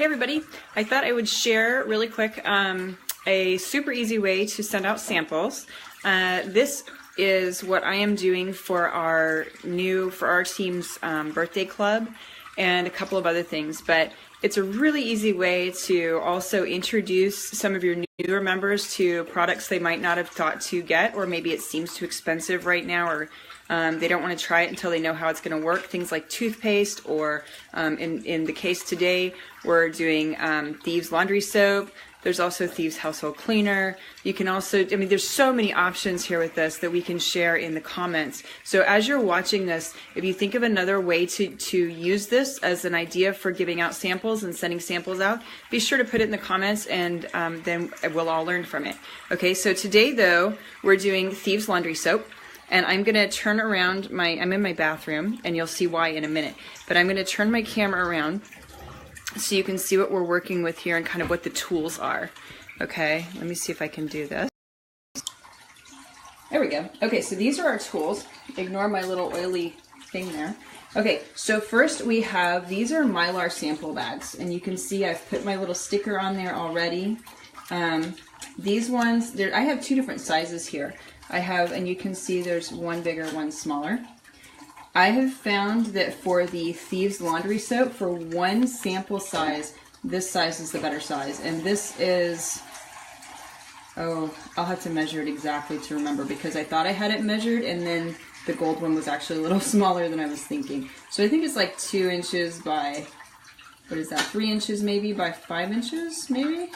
Hey everybody, I thought I would share really quick a super easy way to send out samples. This is what I am doing for our team's birthday club and a couple of other things, but it's a really easy way to also introduce some of your newer members to products they might not have thought to get, or maybe it seems too expensive right now, or they don't want to try it until they know how it's going to work. Things like toothpaste, or in the case today, we're doing Thieves laundry soap. There's also Thieves household cleaner. You can also, there's so many options here with this that we can share in the comments. So as you're watching this, if you think of another way to use this as an idea for giving out samples and sending samples out, be sure to put it in the comments, and then we'll all learn from it. Okay, so today though, we're doing Thieves laundry soap. And I'm going to turn around I'm in my bathroom, and you'll see why in a minute. But I'm going to turn my camera around so you can see what we're working with here and kind of what the tools are. Okay, let me see if I can do this. There we go. Okay, so these are our tools. Ignore my little oily thing there. Okay, so first we have, these are Mylar sample bags. And you can see I've put my little sticker on there already. These ones, I have two different sizes here. And you can see there's one bigger, one smaller. I have found that for the Thieves laundry soap, for one sample size, this size is the better size. And this is, I'll have to measure it exactly to remember, because I thought I had it measured, and then the gold one was actually a little smaller than I was thinking. So I think it's like 2 inches by, 3 inches maybe by 5 inches maybe?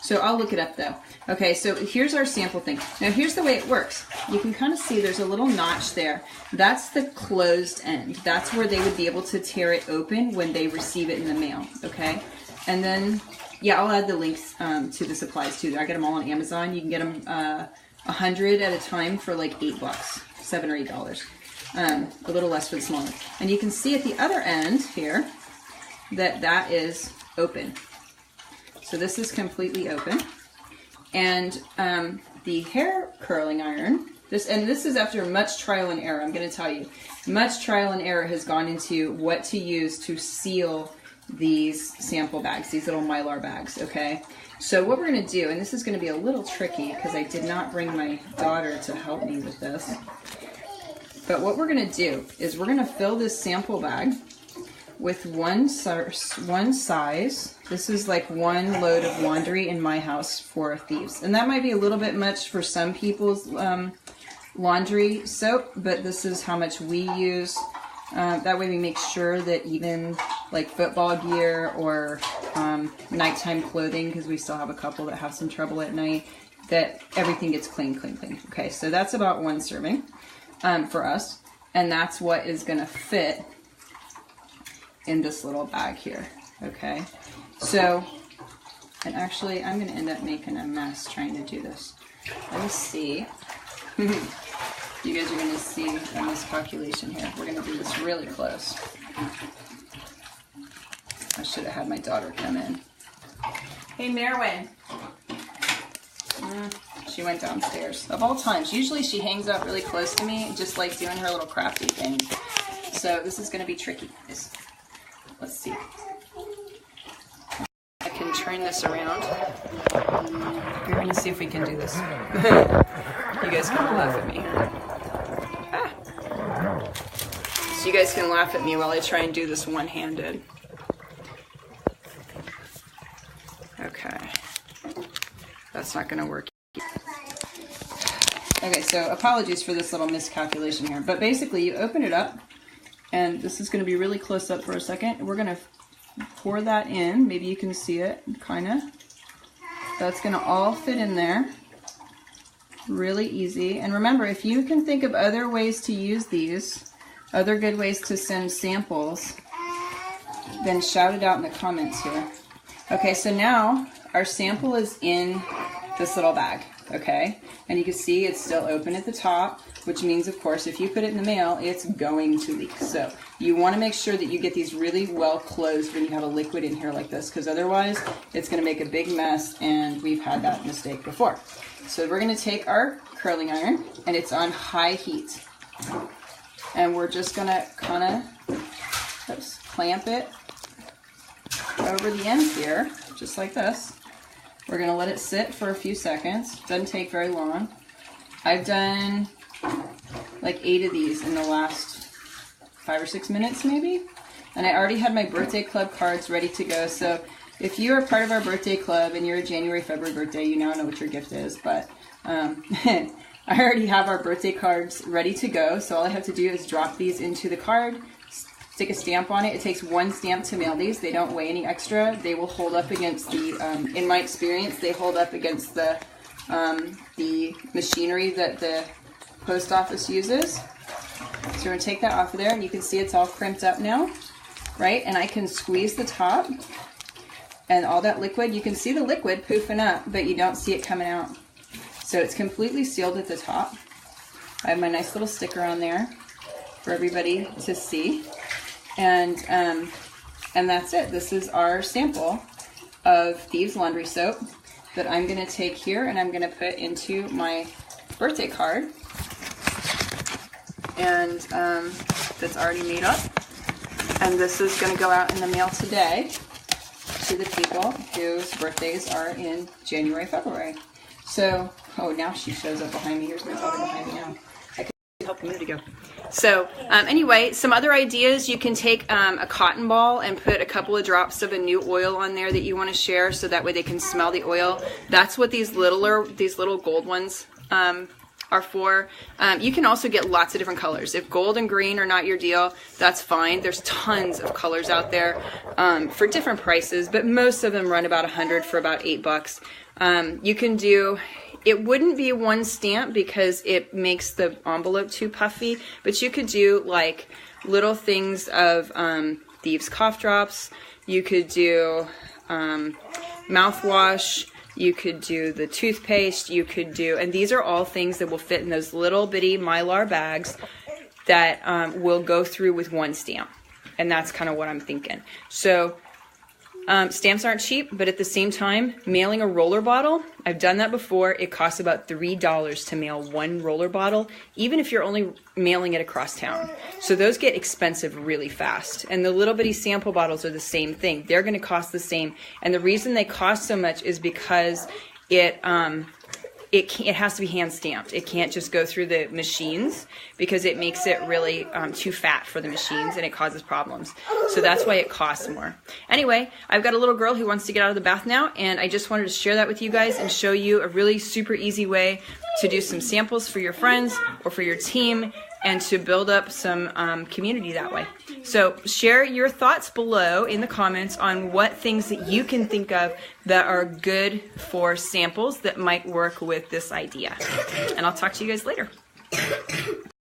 So I'll look it up though. Okay, so here's our sample thing. Now here's the way it works. You can kind of see there's a little notch there. That's the closed end. That's where they would be able to tear it open when they receive it in the mail, okay? And then, yeah, I'll add the links to the supplies too. I get them all on Amazon. You can get them 100 at a time for like $8, $7 or $8. A little less for the smaller. And you can see at the other end here that is open. So this is completely open, and the hair curling iron, this is after much trial and error. I'm going to tell you, much trial and error has gone into what to use to seal these sample bags, these little Mylar bags, okay? So what we're going to do, and this is going to be a little tricky because I did not bring my daughter to help me with this, but what we're going to do is we're going to fill this sample bag with one size. This is like one load of laundry in my house for Thieves. And that might be a little bit much for some people's laundry soap, but this is how much we use. That way we make sure that even like football gear or nighttime clothing, because we still have a couple that have some trouble at night, that everything gets clean. Okay, so that's about 1 serving for us. And that's what is gonna fit in this little bag here, okay? So, and actually I'm gonna end up making a mess trying to do this. Let me see. You guys are gonna see a miscalculation here. We're gonna do this really close. I should have had my daughter come in. Hey, Merwin. She went downstairs. Of all times, usually she hangs out really close to me, just like doing her little crafty things. So this is gonna be tricky, guys. Let's see. I can turn this around. We're going to see if we can do this. You guys can laugh at me. So you guys can laugh at me while I try and do this one-handed. Okay. That's not going to work. Okay, so apologies for this little miscalculation here. But basically, you open it up. And this is going to be really close up for a second. We're going to pour that in. Maybe you can see it, kind of. That's going to all fit in there. Really easy. And remember, if you can think of other ways to use these, other good ways to send samples, then shout it out in the comments here. Okay, so now our sample is in this little bag, okay? And you can see it's still open at the top, which means, of course, if you put it in the mail, it's going to leak. So you want to make sure that you get these really well closed when you have a liquid in here like this, because otherwise it's going to make a big mess, and we've had that mistake before. So we're going to take our curling iron, and it's on high heat. And we're just going to kind of clamp it over the end here, just like this. We're gonna let it sit for a few seconds. Doesn't take very long. I've done like 8 of these in the last 5 or 6 minutes maybe. And I already had my birthday club cards ready to go. So if you are part of our birthday club and you're a January, February birthday, you now know what your gift is. But I already have our birthday cards ready to go. So all I have to do is drop these into the card, stick a stamp on it. It takes 1 stamp to mail these. They don't weigh any extra. They will hold up against the, in my experience, they hold up against the machinery that the post office uses. So we're going to take that off of there, and you can see it's all crimped up now, right? And I can squeeze the top, and all that liquid, you can see the liquid poofing up, but you don't see it coming out. So it's completely sealed at the top. I have my nice little sticker on there for everybody to see. And that's it. This is our sample of Thieves Laundry Soap that I'm going to take here and I'm going to put into my birthday card. And that's already made up. And this is going to go out in the mail today to the people whose birthdays are in January, February. So, oh, now she shows up behind me. Here's my daughter behind me now. I could help a minute ago. So, anyway, some other ideas. You can take a cotton ball and put a couple of drops of a new oil on there that you want to share, so that way they can smell the oil. That's what these little gold ones are for. You can also get lots of different colors. If gold and green are not your deal, that's fine. There's tons of colors out there for different prices, but most of them run about $100 for about $8. You can do, it wouldn't be 1 stamp because it makes the envelope too puffy, but you could do like little things of Thieves cough drops. You could do mouthwash. You could do the toothpaste. You could do, and these are all things that will fit in those little bitty Mylar bags that will go through with 1 stamp. And that's kind of what I'm thinking. So stamps aren't cheap, but at the same time, mailing a roller bottle, I've done that before. It costs about $3 to mail 1 roller bottle, even if you're only mailing it across town. So those get expensive really fast. And the little bitty sample bottles are the same thing. They're going to cost the same. And the reason they cost so much is because it has to be hand stamped. It can't just go through the machines because it makes it really too fat for the machines and it causes problems. So that's why it costs more. Anyway, I've got a little girl who wants to get out of the bath now, and I just wanted to share that with you guys and show you a really super easy way to do some samples for your friends or for your team and to build up some community that way. So share your thoughts below in the comments on what things that you can think of that are good for samples that might work with this idea. And I'll talk to you guys later.